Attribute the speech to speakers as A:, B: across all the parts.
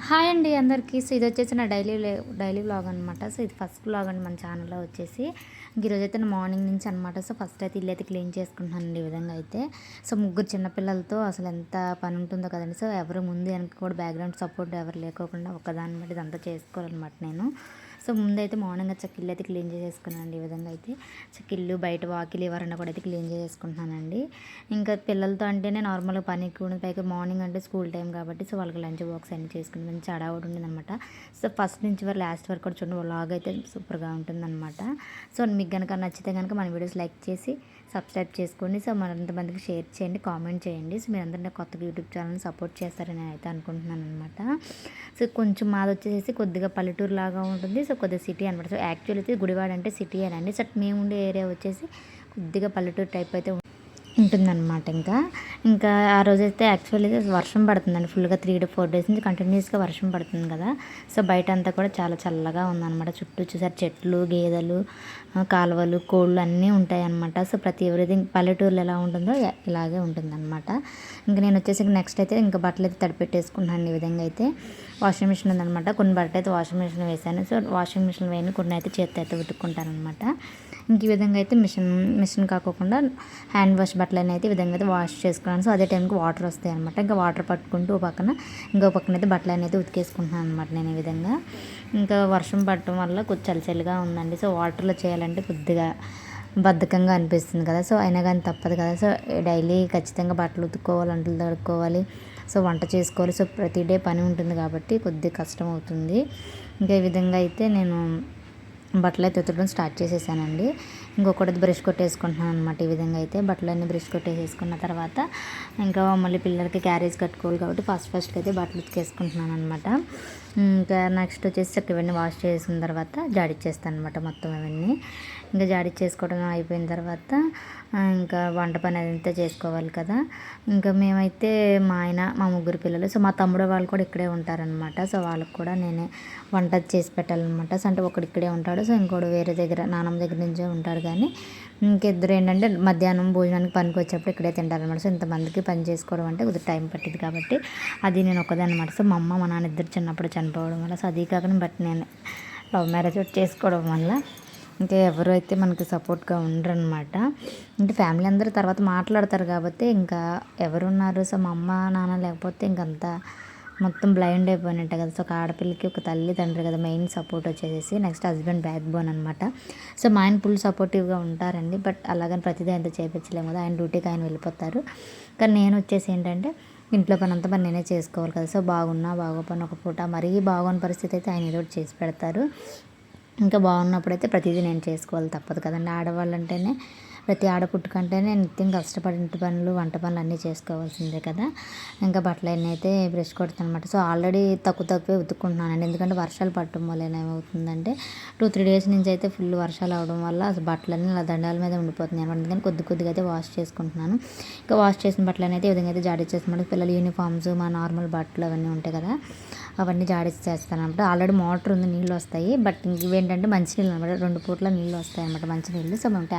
A: Hi అండి అందరికీ. So ఇది వచ్చేసి నా డైలీ వ్లాగ్ అనమాట. సో ఇది ఫస్ట్ వ్లాగ్ అండి మన ఛానల్లో వచ్చేసి. ఈరోజు అయితే నా మార్నింగ్ నుంచి అనమాట. సో ఫస్ట్ అయితే ఇల్లు అయితే క్లీన్ చేసుకుంటున్నానండి ఈ విధంగా అయితే. సో ముగ్గురు చిన్నపిల్లలతో అసలు ఎంత పని ఉంటుందో కదండి. సో ఎవరు ముందు వెనక కూడా బ్యాక్గ్రౌండ్ సపోర్ట్ ఎవరు లేకోకుండా ఒక్కదాన్ని బట్టి ఇదంతా చేసుకోవాలన్నమాట నేను. సో ముందైతే మార్నింగ్ వచ్చి ఇల్లు అయితే క్లీన్ చేసేసుకున్నానండి ఈ విధంగా అయితే. ఇల్లు బయట వాకిలి ఎవరన్నా కూడా అయితే క్లీన్ చేసేసుకుంటున్నానండి. ఇంకా పిల్లలతో అంటేనే నార్మల్గా పని ఎక్కువ పైగా మార్నింగ్ అంటే స్కూల్ టైం కాబట్టి సో వాళ్ళకి లంచ్ బాక్స్ అన్నీ చేసుకుని మంచి హడావుడి ఉండదన్నమాట. సో ఫస్ట్ నుంచి వరకు లాస్ట్ వరకు కూడా చూడండి వ్లాగ్ అయితే సూపర్గా ఉంటుందన్నమాట. సో మీకు కనుక నచ్చితే కనుక మన వీడియోస్ లైక్ చేసి సబ్స్క్రైబ్ చేసుకోండి. సో మరింతమందికి షేర్ చేయండి, కామెంట్ చేయండి. సో మీరందరూ నాకు కొత్తగా యూట్యూబ్ ఛానల్ని సపోర్ట్ చేస్తారని నేను అయితే అనుకుంటున్నాను అనమాట. సో కొంచెం మాది వచ్చేసి కొద్దిగా పల్లెటూరు లాగా ఉంటుంది. సో కొద్దిగా సిటీ అనమాట. సో యాక్చువల్ అయితే గుడివాడ అంటే సిటీ అనండి. సో మేము ఉండే ఏరియా వచ్చేసి కొద్దిగా పల్లెటూరు టైప్ అయితే ఉంటుందన్నమాట. ఇంకా ఆ రోజైతే యాక్చువల్లీ వర్షం పడుతుందండి ఫుల్గా 3 to 4 days నుంచి కంటిన్యూస్గా వర్షం పడుతుంది కదా. సో బయట అంతా కూడా చాలా చల్లగా ఉందన్నమాట. చుట్టూ చూసారు చెట్లు, గేదెలు, కాలువలు, కోళ్ళు అన్నీ ఉంటాయి అన్నమాట. సో ప్రతి ఎవ్రీథింగ్ పల్లెటూరులో ఎలా ఉంటుందో ఇలాగే ఉంటుందన్నమాట. ఇంకా నేను వచ్చేసి నెక్స్ట్ అయితే ఇంకా బట్టలు అయితే తడిపెట్టేసుకున్నాను ఈ విధంగా అయితే. వాషింగ్ మిషన్ ఉందన్నమాట. కొన్ని బట్టలు అయితే వాషింగ్ మిషన్ వేసాను. సో వాషింగ్ మిషన్ వేయని కొన్ని అయితే చేతితో అయితే ఉతుక్కుంటాను అనమాట. ఇంక ఈ విధంగా అయితే మిషన్ కాకుండా హ్యాండ్ వాష్ బట్టలని అయితే ఈ విధంగా అయితే వాష్ చేసుకున్నాను. సో అదే టైంకి వాటర్ వస్తాయి అనమాట. ఇంకా వాటర్ పట్టుకుంటూ ఇంకో పక్కన అయితే బట్టలని అయితే ఉతికేసుకుంటున్నాను అనమాట నేను ఈ విధంగా. ఇంకా వర్షం పడటం వల్ల కొంచెం చలిగా ఉందండి. సో వాటర్లో చేయాలంటే కొద్దిగా బద్ధకంగా అనిపిస్తుంది కదా. సో అయినా కానీ తప్పదు కదా. సో డైలీ ఖచ్చితంగా బట్టలు ఉతుక్కోవాలి, అంట్లు తడుక్కోవాలి, సో వంట చేసుకోవాలి. సో ప్రతి డే పని ఉంటుంది కాబట్టి కొద్దిగా కష్టం అవుతుంది. ఇంకా ఈ విధంగా అయితే నేను బట్టలు అయితే ఉతకడం స్టార్ట్ చేసేసానండి. ఇంకొకటి బ్రష్ కొట్టేసుకుంటున్నాను అనమాట. ఈ విధంగా అయితే బట్టలన్నీ బ్రష్ కొట్టేసేసుకున్న తర్వాత ఇంకా మళ్ళీ పిల్లలకి క్యారేజ్ కట్టుకోవాలి కాబట్టి ఫస్ట్ అయితే బట్టలు ఉతికేసుకుంటున్నాను అనమాట. ఇంకా నెక్స్ట్ వచ్చేసి ఇవన్నీ వాష్ చేసిన తర్వాత జాడిచ్చేస్తాను అనమాట మొత్తం ఇవన్నీ. ఇంకా జాడిచ్చేసుకోవడం అయిపోయిన తర్వాత ఇంకా వంట పని అదంతా చేసుకోవాలి కదా. ఇంకా మేమైతే మా ఆయన, మా ముగ్గురు పిల్లలు, సో మా తమ్ముడు వాళ్ళు కూడా ఇక్కడే ఉంటారనమాట. సో వాళ్ళకి కూడా నేనే వంట చేసి పెట్టాలన్నమాట. సో అంటే ఒకడు ఇక్కడే ఉంటాడు. సో ఇంకోటి వేరే దగ్గర నాన్నమ్మ దగ్గర నుంచే ఉంటాడు. కానీ ఇంకిద్దరు ఏంటంటే మధ్యాహ్నం భోజనానికి పనికి వచ్చేప్పుడు ఇక్కడే తింటారనమాట. సో ఇంతమందికి పని చేసుకోవడం అంటే కొద్దిగా టైం పట్టింది కాబట్టి అది నేను ఒక్కదే అనమాట. సో మా అమ్మ మా నాన్న ఇద్దరు చిన్నప్పుడు చనిపోవడం వల్ల, సో అది కాకుండా బట్ నేను లవ్ మ్యారేజ్ చేసుకోవడం వల్ల ఇంకా ఎవరు అయితే మనకి సపోర్ట్గా ఉండరనమాట. అంటే ఫ్యామిలీ అందరూ తర్వాత మాట్లాడతారు కాబట్టి ఇంకా ఎవరున్నారు. సో మా అమ్మ నాన్న లేకపోతే ఇంకంతా మొత్తం బ్లైండ్ అయిపోయినట్టే కదా. సో ఒక ఆడపిల్లకి ఒక తల్లి తండ్రి కదా మెయిన్ సపోర్ట్ వచ్చేసి. నెక్స్ట్ హస్బెండ్ బ్యాక్ బోన్ అనమాట. సో మా ఆయన ఫుల్ సపోర్టివ్గా ఉంటారండి. బట్ అలాగని ప్రతిదీ అంత చేయించలేము కదా. ఆయన డ్యూటీకి ఆయన వెళ్ళిపోతారు. కానీ నేను వచ్చేసి ఏంటంటే ఇంట్లో పని అంతా పని నేనే చేసుకోవాలి కదా. సో బాగున్నా బాగోపోయినా ఒక పూట మరీ బాగోని పరిస్థితి అయితే ఆయన ఏదో చేసి పెడతారు. ఇంకా బాగున్నప్పుడైతే ప్రతిదీ నేను చేసుకోవాలి తప్పదు కదండి. ఆడవాళ్ళు అంటేనే ప్రతి ఆడపుట్టుకంటేనే నిత్యం కష్టపడి ఇంటి పనులు వంట పనులు అన్నీ చేసుకోవాల్సిందే కదా. ఇంకా బట్టలన్నీ అయితే బ్రష్ కొడుతాను అనమాట. సో ఆల్రెడీ తక్కువే ఉతుక్కుంటున్నానండి. ఎందుకంటే వర్షాలు పట్టడం వల్ల ఏమవుతుందంటే 2-3 days నుంచి అయితే ఫుల్ వర్షాలు అవడం వల్ల అసలు బట్టలన్నీ అలా దండాల మీద ఉండిపోతున్నాయి అనమాట. అందుకని కొద్దిగా అయితే వాష్ చేసుకుంటున్నాను. ఇంకా వాష్ చేసిన బట్టలన్నీ అయితే ఈ విధంగా అయితే జాడిచ్చేస్తున్నాను. పిల్లల యూనిఫామ్స్, మా నార్మల్ బట్టలు అవన్నీ ఉంటాయి కదా, అవన్నీ జాడిచ్చేస్తాను అనమాట. ఆల్రెడీ మోటార్ ఉంది, నీళ్ళు వస్తాయి. బట్ ఇవేంటంటే మంచినీళ్ళు అనమాట. 2 పూట్ల నీళ్ళు వస్తాయి అనమాట మంచినీళ్ళు. సో మేము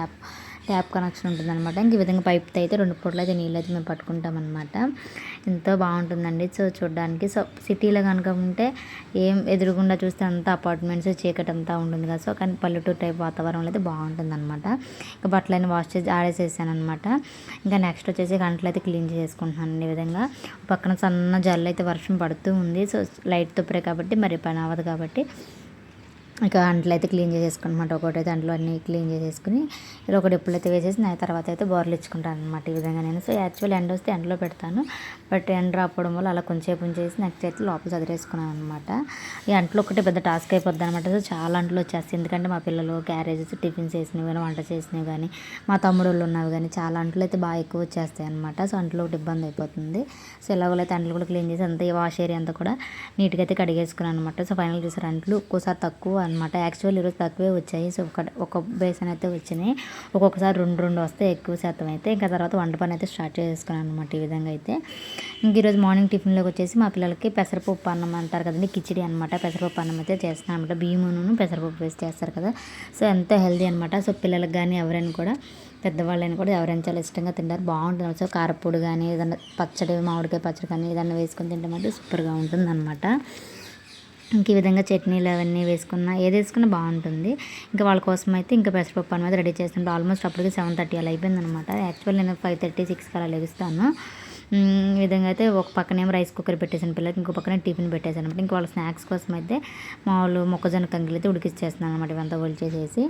A: ట్యాప్ కనెక్షన్ ఉంటుందన్నమాట. ఇంక ఈ విధంగా పైప్తో అయితే 2 పూటలు అయితే నీళ్ళు అయితే మేము పట్టుకుంటాం అనమాట. ఎంతో బాగుంటుందండి సో చూడడానికి. సో సిటీలో కనుక ఉంటే ఏం ఎదురుగుండా చూస్తే అంతా అపార్ట్మెంట్స్, చీకటి అంతా ఉంటుంది కదా. సో కానీ పల్లెటూరు టైప్ వాతావరణంలో అయితే బాగుంటుంది అనమాట. ఇంకా బట్టలన్నీ వాష్ చేసి ఆడేసేసాను అనమాట. ఇంకా నెక్స్ట్ వచ్చేసి గంటలు అయితే క్లీన్ చేసుకుంటున్నాను ఈ విధంగా. పక్కన సన్న జల్లు అయితే వర్షం పడుతూ ఉంది. సో లైట్తో ప్రే కాబట్టి మరి పని అవ్వదు కాబట్టి ఇక అంట్లు అయితే క్లీన్ చేసేసుకున్నమాట. ఒకటైతే అంట్లో అన్నీ క్లీన్ చేసేసుకుని ఒకటి ఎప్పుడైతే వేసేసి నా తర్వాత అయితే బోర్లు ఇచ్చుకుంటాను అనమాట ఈ విధంగా నేను. సో యాక్చువల్ ఎండ వస్తే ఎండలో పెడతాను. బట్ ఎండ రాకపోవడం వల్ల అలా కొంచెంసేపు ఉంచేసి నెక్స్ట్ అయితే లోపల చదివేసుకున్నాను అనమాట. ఈ అంట్లో ఒకటి పెద్ద టాస్క్ అయిపోద్ది అనమాట. సో చాలా అంట్లు వచ్చేస్తాయి. ఎందుకంటే మా పిల్లలు క్యారేజెస్, టిఫిన్స్ చేసినవి కానీ, వంట చేసినవి కానీ, మా తమ్ముడు వాళ్ళు ఉన్నవి కానీ చాలా అంట్లు అయితే బాగా ఎక్కువ వచ్చేస్తాయి అనమాట. సో అంట్లో ఒకటి ఇబ్బంది అయిపోతుంది. సో ఎలాగోలైతే అంట్లు కూడా క్లీన్ చేసి అంతా వాష్ ఏరియా అంతా కూడా నీట్గా అయితే కడిగేసుకున్నాను అనమాట. సో ఫైనల్ చూసారు అంట్లు ఒక్కోసారి తక్కువ అనమాట. యాక్చువల్ ఈరోజు తక్కువే వచ్చాయి. సో ఒక బేసన్ అయితే వచ్చినాయి. ఒక్కొక్కసారి 2 వస్తాయి ఎక్కువ శాతం అయితే. ఇంకా తర్వాత వంట పని అయితే స్టార్ట్ చేసుకున్నాను అనమాట ఈ విధంగా అయితే. ఇంక ఈరోజు మార్నింగ్ టిఫిన్లోకి వచ్చేసి మా పిల్లలకి పెసరపప్పు అన్నం అంటారు కదండి, కిచిడి అనమాట. పెసరపప్పు అన్నం అయితే చేస్తున్నాను అనమాట. బియ్యమును పెసరపప్పు వేసి చేస్తారు కదా. సో ఎంతో హెల్దీ అనమాట. సో పిల్లలకు కానీ ఎవరైనా కూడా, పెద్దవాళ్ళని కూడా ఎవరైనా చాలా ఇష్టంగా తింటారు. బాగుంటుంది. సో కారపొడి కానీ ఏదైనా పచ్చడి, మామిడికాయ పచ్చడి కానీ ఏదైనా వేసుకొని తింటే మాత్రం సూపర్గా ఉంటుంది అనమాట. ఇంక ఈ విధంగా చట్నీలు అవన్నీ వేసుకున్నా ఏది వేసుకున్నా బాగుంటుంది. ఇంకా వాళ్ళ కోసం అయితే ఇంకా పెసరపప్పు అనేది రెడీ చేస్తుంటే ఆల్మోస్ట్ అప్పటికి 7:30 అలా అయిపోయిందనమాట. యాక్చువల్ నేను 5:30, 6కి అలా లెగుస్తాను. ఈ విధంగా అయితే ఒక పక్కనేమో రైస్ కుక్కర్ పెట్టేసాను పిల్లలకి, ఇంకో పక్కన టిఫిన్ పెట్టేసాను అనమాట. ఇంక వాళ్ళ స్నాక్స్ కోసం అయితే మామూలు మొక్కజొన్న కంకులు అయితే ఉడికిచ్చేస్తున్నాను అనమాట, ఇవంతా ఒలిచేసేసి.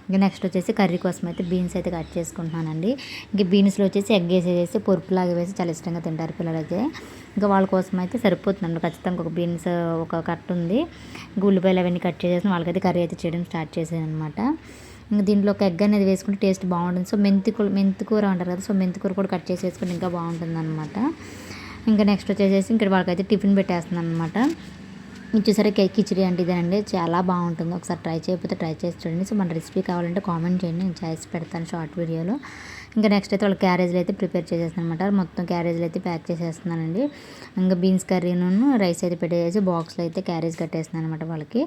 A: ఇంకా నెక్స్ట్ వచ్చేసి కర్రీ కోసం అయితే బీన్స్ అయితే కట్ చేసుకుంటున్నానండి. ఇంక బీన్స్లో వచ్చేసి ఎగ్ వేసేసి పొరుపులాగా వేసి చాలా ఇష్టంగా తింటారు పిల్లలైతే. ఇంకా వాళ్ళ కోసం అయితే సరిపోతుందండి, ఖచ్చితంగా ఒక బీన్స్ ఒక కట్ ఉంది. ఇంక ఉల్లిపాయలు అవన్నీ కట్ చేసేసి వాళ్ళకైతే కర్రీ అయితే చేయడం స్టార్ట్ చేసాను అనమాట. ఇంక దీంట్లో ఒక ఎగ్ అనేది వేసుకుంటే టేస్ట్ బాగుంటుంది. సో మెంతికూర అంటారు కదా, సో మెంతికూర కూడా కట్ చేసి వేసుకుంటే ఇంకా బాగుంటుంది అనమాట. ఇంకా నెక్స్ట్ వచ్చేసి ఇక్కడ వాళ్ళకైతే టిఫిన్ పెట్టేస్తున్నాను అనమాట. ఇది చూసారా కిచిడి అంటే ఇదేనండి, చాలా బాగుంటుంది. ఒకసారి ట్రై చేయకపోతే ట్రై చేసి చూడండి. సో మన రెసిపీ కావాలంటే కామెంట్ చేయండి, నేను చేసి పెడతాను షార్ట్ వీడియోలో. ఇంకా నెక్స్ట్ అయితే వాళ్ళ క్యారేజ్లు అయితే ప్రిపేర్ చేసేస్తాను అనమాట. మొత్తం క్యారేజ్లు అయితే ప్యాక్ చేసేస్తున్నానండి. ఇంకా బీన్స్ కర్రీను రైస్ అయితే పెట్టేసి బాక్స్లో అయితే క్యారేజ్ కట్టేస్తున్నాను అనమాట. వాళ్ళకి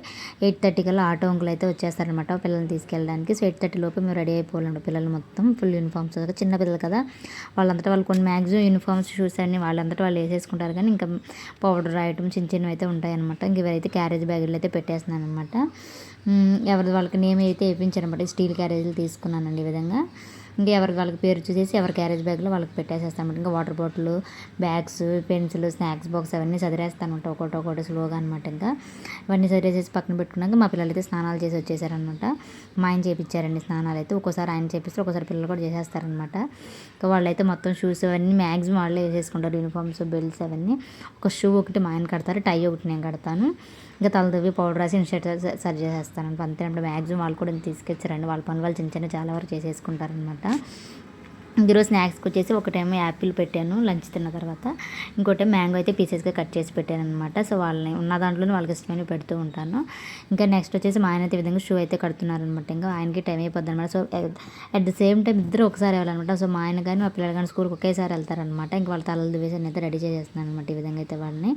A: 8:30 కల్లా ఆటో అంకుల్ అయితే వచ్చేస్తారనమాట పిల్లల్ని తీసుకెళ్ళడానికి. సో 8:30 లోపు మేము రెడీ అయిపోవాలండి. పిల్లలు మొత్తం ఫుల్ యూనిఫామ్స్, చిన్న పిల్లలు కదా, వాళ్ళంతటా వాళ్ళు కొన్ని మ్యాక్సిమం యూనిఫామ్స్ షూస్ అన్ని వాళ్ళంతటా వాళ్ళు వేసేసుకుంటారు. కానీ ఇంకా పౌడర్ రాయటం చిన్న చిన్నవి అయితే ఉంటాయన్నమాట. ఇంక ఇవైతే క్యారేజ్ బ్యాగులు అయితే పెట్టేస్తున్నాను అనమాట. ఎవరిది వాళ్ళకి నేమ్ అయితే వేయించారనమాట. స్టీల్ క్యారేజీలు తీసుకున్నానండి ఈ విధంగా. ఇంకా ఎవరికి వాళ్ళకి పేరు చూసేసి ఎవరి క్యారేజ్ బ్యాగ్లో వాళ్ళకి పెట్టేసేస్తాను. ఇంకా water bottle, bags, pencil, snacks box అవన్నీ చదివేస్తాను ఒకటి స్లోగా అనమాట. ఇంకా ఇవన్నీ చదివేసేసి పక్కన పెట్టుకున్నాక మా పిల్లలు అయితే స్నానాలు చేసి వచ్చేసారనమాట. మా ఆయన చేయించారండి స్నానాలు అయితే. ఒక్కోసారి ఆయన చేపిస్తారు, ఒక్కోసారి పిల్లలు కూడా చేసేస్తారనమాట. ఇంకా వాళ్ళైతే మొత్తం షూస్ అవన్నీ మ్యాక్సిమం వాళ్ళే వేసేసుకుంటారు, యూనిఫామ్స్, బెల్ట్స్ అవన్నీ. ఒక షూ ఒకటి మా ఆయన కడతారు, టై ఒకటి నేను కడతాను. ఇంకా తలదవ్వి పౌడర్ రాసి ఇన్షర్ట్ సరి చేసేస్తాను అంతే. అంటే మ్యాక్సిమం వాళ్ళు కూడా తీసుకొచ్చారండి, వాళ్ళ పనులు వాళ్ళు చిన్న చాలా వరకు చేసేసుకుంటారనమాట. ఈరోజు స్నాక్స్కి వచ్చేసి ఒకటేమో యాపిల్ పెట్టాను లంచ్ తిన్న తర్వాత, ఇంకోటి మ్యాంగో అయితే పీసెస్గా కట్ చేసి పెట్టాను అనమాట. సో వాళ్ళని ఉన్న దాంట్లోనే వాళ్ళకి ఇష్టమైన పెడుతూ ఉంటాను. ఇంకా నెక్స్ట్ వచ్చేసి మా ఆయన అయితే ఈ విధంగా షూ అయితే కడుతున్నారనమాట. ఇంకా ఆయనకి టైం అయిపోద్ది అనమాట. So at the same time ఇద్దరు ఒకసారి వెళ్ళాలన్నమాట. సో మా ఆయన కానీ మా పిల్లలు కానీ స్కూల్కి ఒకేసారి వెళ్తారనమాట. ఇంకా వాళ్ళ తలలు దివేసి అయితే రెడీ చేసేస్తున్నాను అనమాట ఈ విధంగా అయితే వాళ్ళని.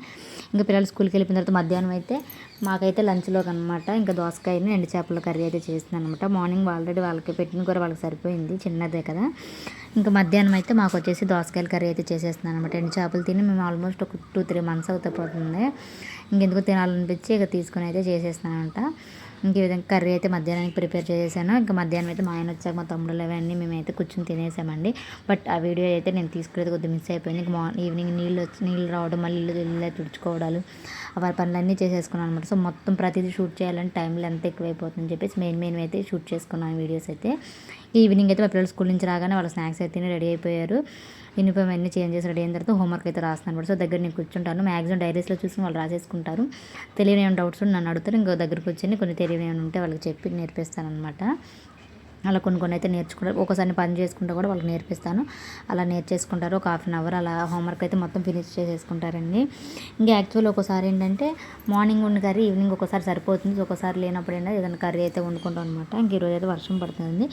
A: ఇంకా పిల్లలు స్కూల్కి వెళ్ళిపోయిన తర్వాత మధ్యాహ్నం అయితే మాకైతే లంచ్లోకి అనమాట ఇంకా దోసకాయని ఎండు చేపల కర్రీ అయితే చేస్తున్నాను అనమాట. మార్నింగ్ ఆల్రెడీ వాళ్ళకి పెట్టిన కూర వాళ్ళకి సరిపోయింది, చిన్నదే కదా. ఇంకా మధ్యాహ్నం అయితే మాకు వచ్చేసి దోసకాయల కర్రీ అయితే చేసేస్తున్నాను అనమాట. ఎండు చేపలు తిని మేము ఆల్మోస్ట్ ఒక 2-3 months అవుతాపోతుంది. ఇంకెందుకు తినాలనిపించి ఇక తీసుకుని అయితే చేసేస్తున్నానంట. ఇంక ఈ విధంగా కర్రీ అయితే మధ్యాహ్నానికి ప్రిపేర్ చేసేసాను. ఇంకా మధ్యాహ్నం అయితే మా ఆయన వచ్చాక మా తమ్ముళ్ళు అవన్నీ మేమైతే కూర్చొని తినేసామండి. బట్ ఆ వీడియో అయితే నేను తీసుకునేది కొద్దిగా మిస్ అయిపోయింది. ఇంకా ఈవినింగ్ నీళ్ళు రావడం, మళ్ళీ ఇల్లు తుడుచుకోవడాలు, వారి పనులన్నీ చేసేసుకున్నాను అనమాట. సో మొత్తం ప్రతిదీ షూట్ చేయాలంటే టైంలో ఎంత ఎక్కువైపోతుందని చెప్పేసి మెయిన్ అయితే షూట్ చేసుకున్నాను వీడియోస్ అయితే. ఈవినింగ్ అయితే మా పిల్లలు స్కూల్ నుంచి రాగానే వాళ్ళ స్నాక్స్ అయితే రెడీ అయిపోయారు. యూనిఫామ్ అన్నీ చేంజ్ చేసి రెడీ అయిన తర్వాత హోంవర్క్ అయితే రాస్తున్నాను. సో దగ్గర నేను కూర్చుంటాను. మ్యాక్సిమం డైరీస్లో చూసి వాళ్ళు రాసేసుకుంటారు. తెలియని ఏమైనా డౌట్స్ నన్ను అడుగుతారు. ఇంకో దగ్గరకు వచ్చి కొన్ని తెలియని ఏమైనా ఉంటే వాళ్ళకి చెప్పి నేర్పిస్తాను అనమాట. అలా కొన్ని అయితే నేర్చుకుంటారు. ఒకసారి పని చేసుకుంటూ కూడా వాళ్ళకి నేర్పిస్తాను. అలా నేర్చేసుకుంటారు. ఒక 1/2 hour అలా హోంవర్క్ అయితే మొత్తం ఫినిష్ చేసేసుకుంటారండి. ఇంకా యాక్చువల్ ఒకసారి ఏంటంటే మార్నింగ్ ఉన్న కర్రీ ఈవినింగ్ ఒకసారి సరిపోతుంది. ఒకసారి లేనప్పుడు ఏంటంటే ఏదైనా కర్రీ అయితే వండుకుంటాం అనమాట. ఇంక ఈరోజు అయితే వర్షం పడుతుంది,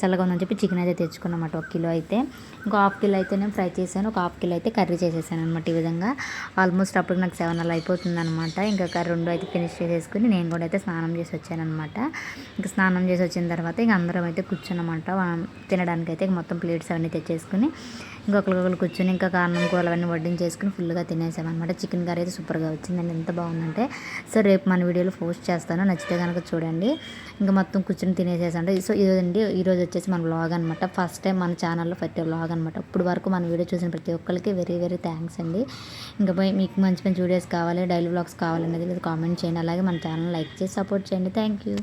A: చల్లగా ఉందని చెప్పి చికెన్ అయితే తెచ్చుకున్నమాట 1 kilo అయితే. ఇంకో 1/2 kilo అయితే నేను ఫ్రై చేశాను, ఒక 1/2 kilo అయితే కర్రీ చేసేసాను అనమాట. ఈ విధంగా ఆల్మోస్ట్ అప్పుడు నాకు 7 అలా అయిపోతుంది అనమాట. ఇంకా కర్రీ 2 అయితే ఫినిష్ చేసేసుకుని నేను కూడా అయితే స్నానం చేసి వచ్చాను అనమాట. ఇంకా స్నానం చేసి వచ్చిన తర్వాత ఇంక అందరం అయితే కూర్చున్నమాట తినడానికి అయితే. మొత్తం ప్లేట్స్ అవన్నీ తెచ్చేసుకుని ఇంకొకరు కూర్చొని ఇంకా కారణం కూరలు అవన్నీ వడ్డించేసుకుని ఫుల్గా తినేసామన్నమాట. చికెన్ కర్రీ అయితే సూపర్గా వచ్చిందండి, ఎంత బాగుందంటే. సో రేపు మన వీడియోలో పోస్ట్ చేస్తాను, నచ్చితే కనుక చూడండి. ఇంకా మొత్తం కూర్చొని తినేసేసండి. సో ఇదండి ఈరోజు వచ్చేసి మన వ్లాగ్ అనమాట. ఫస్ట్ టైం మన ఛానల్లో పెట్టే వ్లాగ్ అనమాట. ఇప్పుడు వరకు మన వీడియో చూసిన ప్రతి ఒక్కరికి వెరీ థ్యాంక్స్ అండి. ఇంకా మీకు మంచి వీడియోస్ కావాలి, డైలీ వ్లాగ్స్ కావాలనేది కామెంట్ చేయండి. అలాగే మన ఛానల్ లైక్ చేసి సపోర్ట్ చేయండి. Thank you.